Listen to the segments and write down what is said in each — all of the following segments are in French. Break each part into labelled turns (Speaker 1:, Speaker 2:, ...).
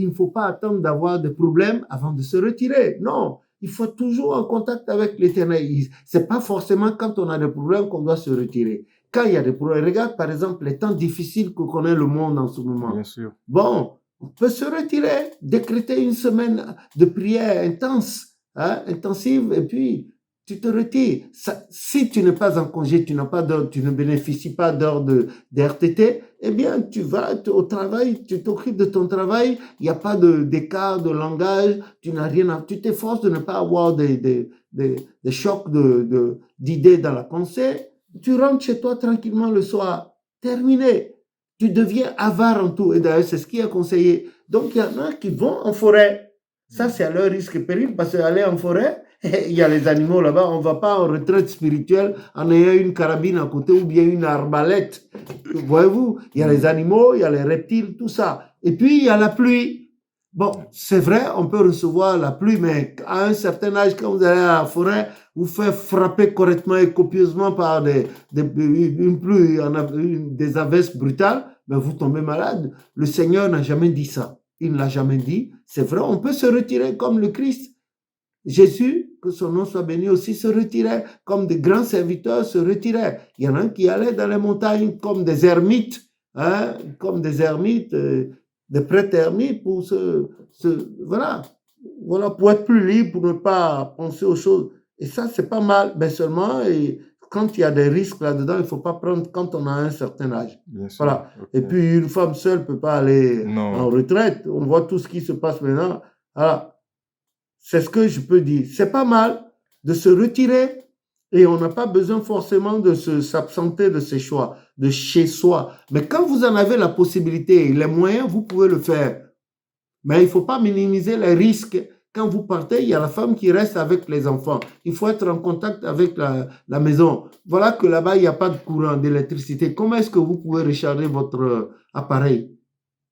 Speaker 1: il ne faut pas attendre d'avoir des problèmes avant de se retirer. Non, il faut toujours en contact avec l'Éternel. C'est pas forcément quand on a des problèmes qu'on doit se retirer. Quand il y a des problèmes, regarde par exemple les temps difficiles que connaît le monde en ce moment.
Speaker 2: Bien sûr.
Speaker 1: Bon, on peut se retirer, décréter une semaine de prière intense, intensive, et puis tu te retires. Si tu n'es pas en congé, tu ne bénéficies pas d'heures de RTT, eh bien, tu vas au travail, tu t'occupes de ton travail, il n'y a pas d'écart de langage, tu t'efforces de ne pas avoir des chocs d'idées dans la pensée, tu rentres chez toi tranquillement le soir, terminé. Tu deviens avare en tout, et d'ailleurs, c'est ce qui est conseillé. Donc, il y en a qui vont en forêt. Ça, c'est à leur risque et péril, parce qu'aller en forêt, il y a les animaux là-bas, on ne va pas en retraite spirituelle en ayant une carabine à côté ou bien une arbalète. Voyez-vous, il y a les animaux, il y a les reptiles, tout ça. Et puis, il y a la pluie. Bon, c'est vrai, on peut recevoir la pluie, mais à un certain âge, quand vous allez à la forêt, vous faites frapper correctement et copieusement par une pluie, des averses brutales, ben vous tombez malade. Le Seigneur n'a jamais dit ça. Il ne l'a jamais dit. C'est vrai, on peut se retirer comme le Christ. Jésus, que son nom soit béni, aussi se retirait, comme des grands serviteurs se retiraient. Il y en a qui allaient dans les montagnes comme des ermites, des prêtres ermites pour voilà, pour être plus libre, pour ne pas penser aux choses. Et ça, c'est pas mal, mais seulement, et quand il y a des risques là-dedans, il ne faut pas prendre quand on a un certain âge.
Speaker 2: Bien sûr.
Speaker 1: Voilà.
Speaker 2: Ok.
Speaker 1: Et puis, une femme seule ne peut pas aller
Speaker 2: Non.
Speaker 1: en retraite. On voit tout ce qui se passe maintenant. Voilà. C'est ce que je peux dire. C'est pas mal de se retirer et on n'a pas besoin forcément de s'absenter de ses choix, de chez soi. Mais quand vous en avez la possibilité et les moyens, vous pouvez le faire. Mais il ne faut pas minimiser les risques. Quand vous partez, il y a la femme qui reste avec les enfants. Il faut être en contact avec la maison. Voilà que là-bas, il n'y a pas de courant, d'électricité. Comment est-ce que vous pouvez recharger votre appareil,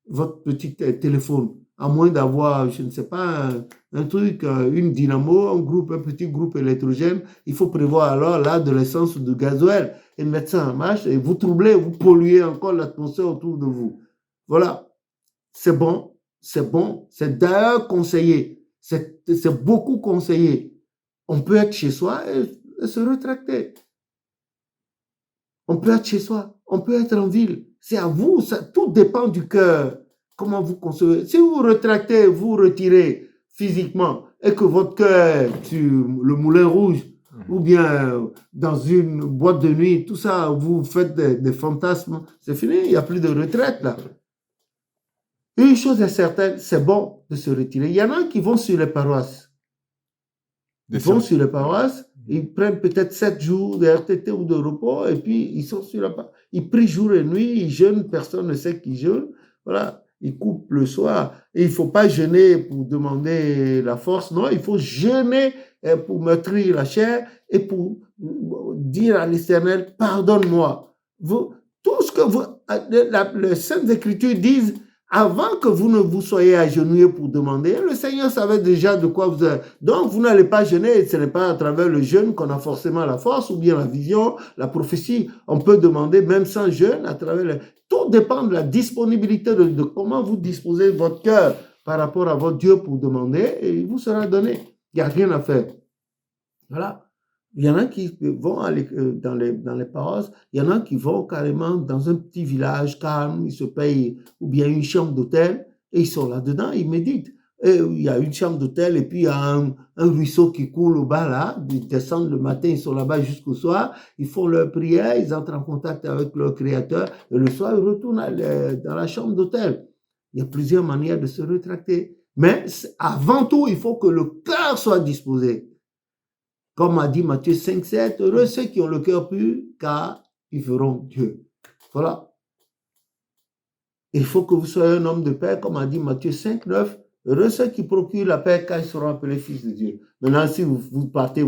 Speaker 1: votre petit téléphone, à moins d'avoir, je ne sais pas, un truc, une dynamo, un petit groupe électrogène. Il faut prévoir alors là de l'essence ou du gasoil et mettre ça en marche et vous troublez, vous polluez encore l'atmosphère autour de vous. Voilà, c'est bon, c'est d'ailleurs conseillé, c'est beaucoup conseillé. On peut être chez soi et se rétracter. On peut être chez soi, on peut être en ville. C'est à vous, tout dépend du cœur. Comment vous concevez. Si vous retractez, vous retirez physiquement et que votre cœur est sur le Moulin Rouge ou bien dans une boîte de nuit, tout ça, vous faites des fantasmes, c'est fini, il n'y a plus de retraite là. Une chose est certaine, c'est bon de se retirer. Il y en a qui vont sur les paroisses. Ils vont sur les paroisses, ils prennent peut-être 7 jours de RTT ou de repos et puis ils sont sur la paroisse. Ils prient jour et nuit, ils jeûnent, personne ne sait qu'ils jeûnent. Voilà, ils coupent le soir. Et il ne faut pas jeûner pour demander la force, non, il faut jeûner pour meurtrir la chair et pour dire à l'Éternel, pardonne-moi. Tout ce que les Saintes Écritures disent, avant que vous ne vous soyez agenouillés pour demander, le Seigneur savait déjà de quoi vous êtes. Donc, vous n'allez pas jeûner, ce n'est pas à travers le jeûne qu'on a forcément la force, ou bien la vision, la prophétie. On peut demander, même sans jeûne, à travers tout dépend de la disponibilité de comment vous disposez de votre cœur par rapport à votre Dieu pour demander, et il vous sera donné. Il n'y a rien à faire. Voilà. Il y en a qui vont aller dans les paroisses, il y en a qui vont carrément dans un petit village calme, ils se payent ou bien une chambre d'hôtel et ils sont là-dedans, ils méditent. Et il y a une chambre d'hôtel et puis il y a un ruisseau qui coule au bas là, ils descendent le matin, ils sont là-bas jusqu'au soir, ils font leur prière, ils entrent en contact avec leur créateur et le soir ils retournent dans la chambre d'hôtel. Il y a plusieurs manières de se rétracter. Mais avant tout, il faut que le cœur soit disposé. Comme a dit Matthieu 5, 7, heureux ceux qui ont le cœur pur, car ils verront Dieu. Voilà. Il faut que vous soyez un homme de paix, comme a dit Matthieu 5, 9, heureux ceux qui procurent la paix, car ils seront appelés fils de Dieu. Maintenant, si vous partez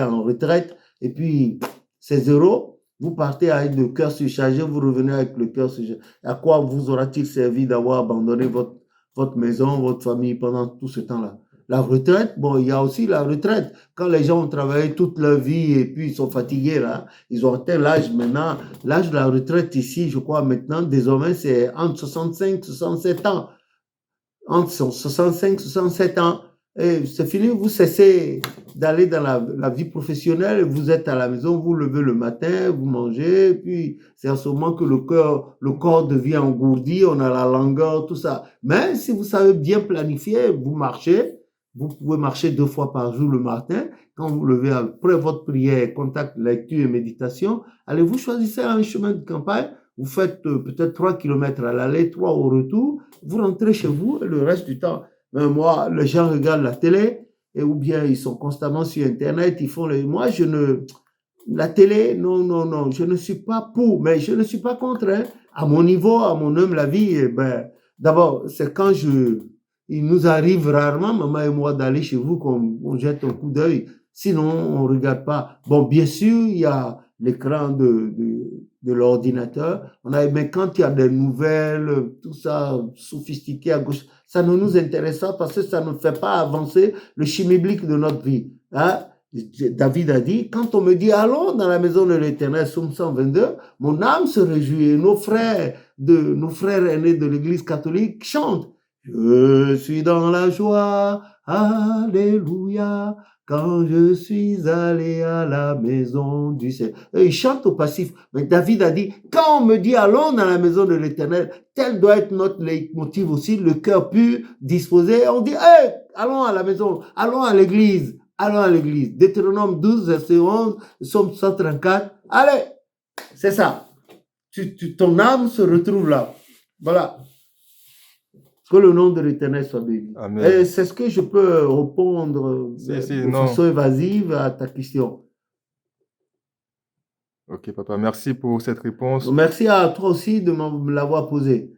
Speaker 1: en retraite, et puis c'est zéro, vous partez avec le cœur surchargé, vous revenez avec le cœur surchargé. À quoi vous aura-t-il servi d'avoir abandonné votre maison, votre famille pendant tout ce temps-là? La retraite, bon, il y a aussi la retraite. Quand les gens ont travaillé toute leur vie et puis ils sont fatigués, là, ils ont atteint l'âge maintenant. L'âge de la retraite ici, je crois maintenant, désormais, c'est entre 65 et 67 ans. entre 65 67 ans, et c'est fini, vous cessez d'aller dans la vie professionnelle, vous êtes à la maison, vous levez le matin, vous mangez, puis c'est en ce moment que le corps devient engourdi, on a la langueur, tout ça. Mais si vous savez bien planifier, vous marchez, vous pouvez marcher 2 fois par jour le matin, quand vous levez après votre prière, contact, lecture et méditation, allez, vous choisissez un chemin de campagne, vous faites peut-être 3 kilomètres à l'aller, 3 au retour, vous rentrez chez vous et le reste du temps, ben moi, les gens regardent la télé, et, ou bien ils sont constamment sur Internet, ils font les... Moi, je ne... La télé, non, non, non, je ne suis pas pour, mais je ne suis pas contre. Hein. À mon niveau, à mon humble avis, eh ben, d'abord, c'est quand il nous arrive rarement, maman et moi, d'aller chez vous, qu'on jette un coup d'œil. Sinon, on ne regarde pas. Bon, bien sûr, il y a l'écran de l'ordinateur. Mais quand il y a des nouvelles, tout ça, sophistiqué à gauche, ça ne nous intéresse pas parce que ça ne fait pas avancer le chimiblique de notre vie. Hein? David a dit, quand on me dit allons dans la maison de l'Éternel, Psaume 122, mon âme se réjouit. Nos frères aînés de l'Église catholique chantent. Je suis dans la joie, alléluia, quand je suis allé à la maison du Seigneur. Ils chantent au passif. Mais David a dit, quand on me dit allons dans la maison de l'Éternel, tel doit être notre leitmotiv aussi, le cœur pur, disposé. On dit, hey, allons à la maison, allons à l'église. Allons à l'église. Deutéronome 12, verset 11, Psaume 134. Allez, c'est ça. Ton âme se retrouve là. Voilà. Que le nom de l'Éternel soit béni.
Speaker 2: Amen.
Speaker 1: Et c'est ce que je peux répondre de
Speaker 2: non.
Speaker 1: façon évasive à ta question.
Speaker 2: Ok, papa, merci pour cette réponse.
Speaker 1: Merci à toi aussi de me l'avoir posée.